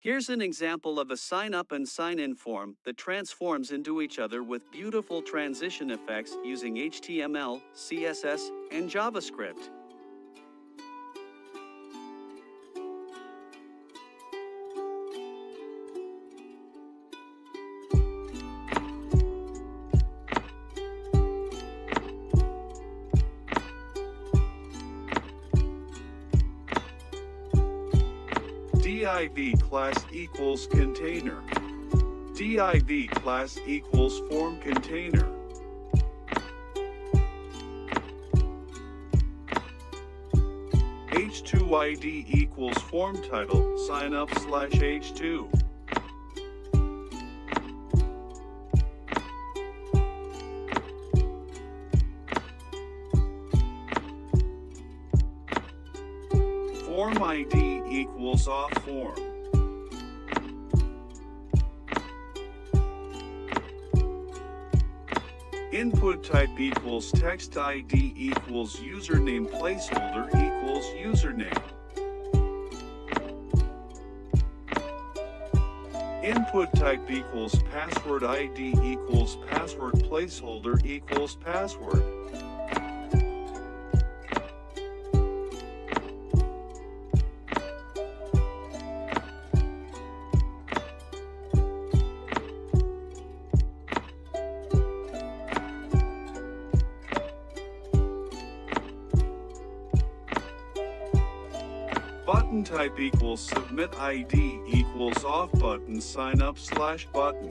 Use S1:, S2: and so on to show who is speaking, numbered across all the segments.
S1: Here's an example of a sign-up and sign-in form that transforms into each other with beautiful transition effects using HTML, CSS, and JavaScript.
S2: div class equals container. div class equals form container. h2id equals form title signup/h2. Form ID equals off form. Input type equals text ID equals username placeholder equals username. Input type equals password ID equals password placeholder equals password. Button type equals submit ID equals off button signup/button.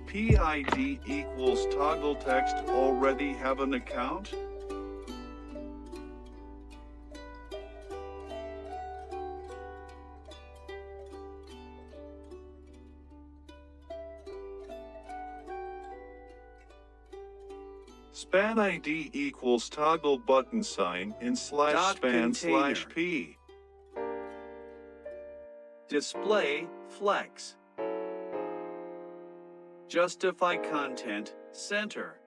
S2: PID equals toggle text already have an account? Span ID equals toggle button sign in /span/p.
S1: Display, flex. Justify content, center.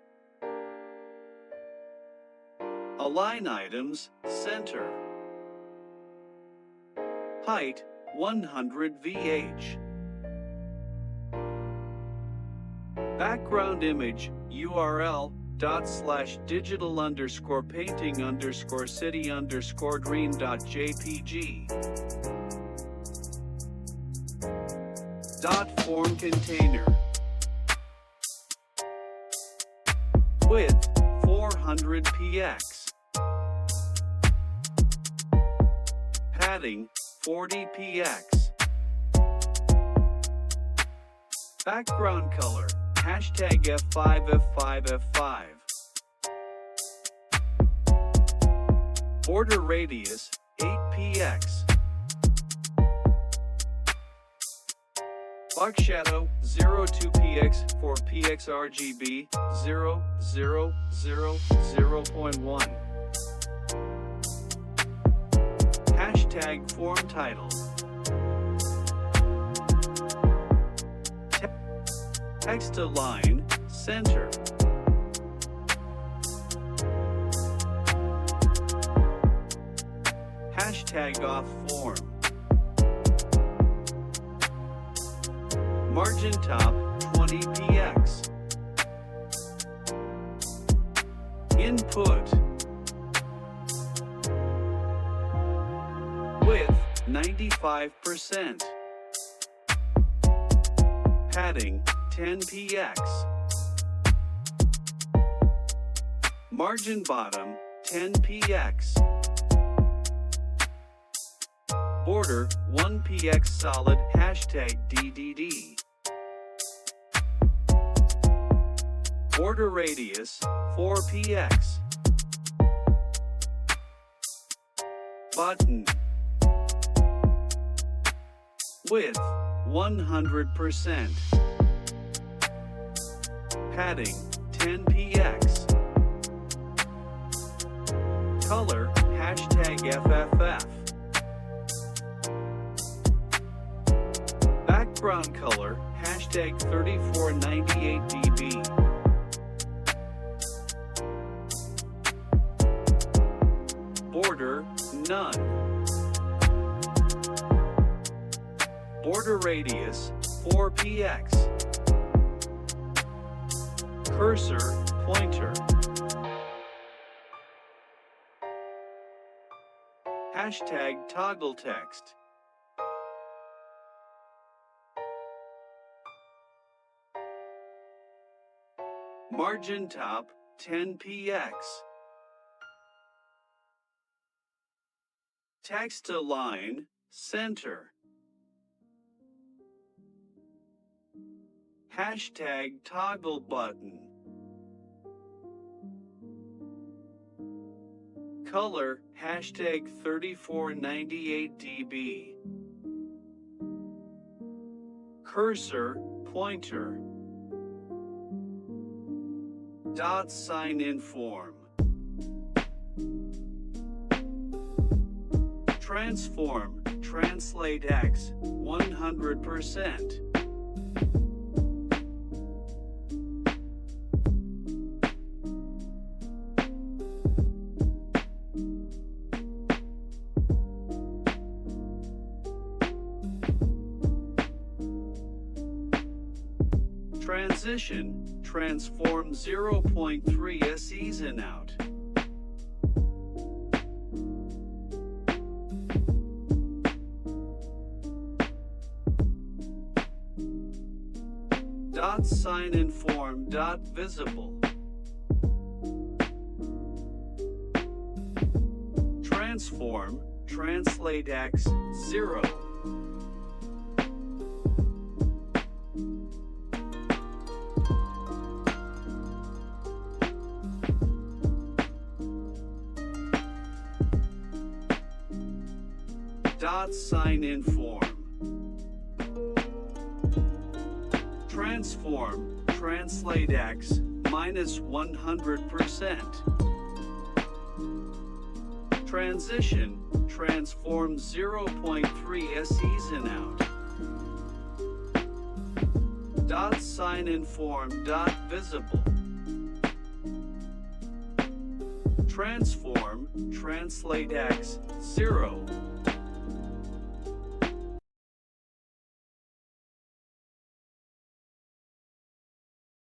S1: Align items, center. Height, 100 VH. Background image, URL, /digital_painting_city_dream.jpg. Form container. Width 400 px. Padding 40 px. Background color #F5F5F5. Border radius 8 px. Box shadow 02 px for px RGB 0000.1. Form title. Text align, center. Off form. Margin top 20 px. Input. Width 95%. Padding 10 px. Margin bottom 10 px. Border 1 px solid #DDD. Border radius 4 px. Button. Width 100%. Padding 10 px. Color #FFF. Background color #3498dB. none. Border radius 4px. Cursor, pointer. Hashtag toggle text. Margin top 10px. Text align center. Hashtag toggle button. Color hashtag 3498db. Cursor pointer. Dot sign inform. Transform translate x 100%. Transition transform 0.3 SEs in out. Dot sign inform dot visible. Transform translate x 0. Dot sign inform. Transform translate x minus 100%. Transition transform 0.3 SEs in out. Dot sign inform dot visible. Transform translate x 0.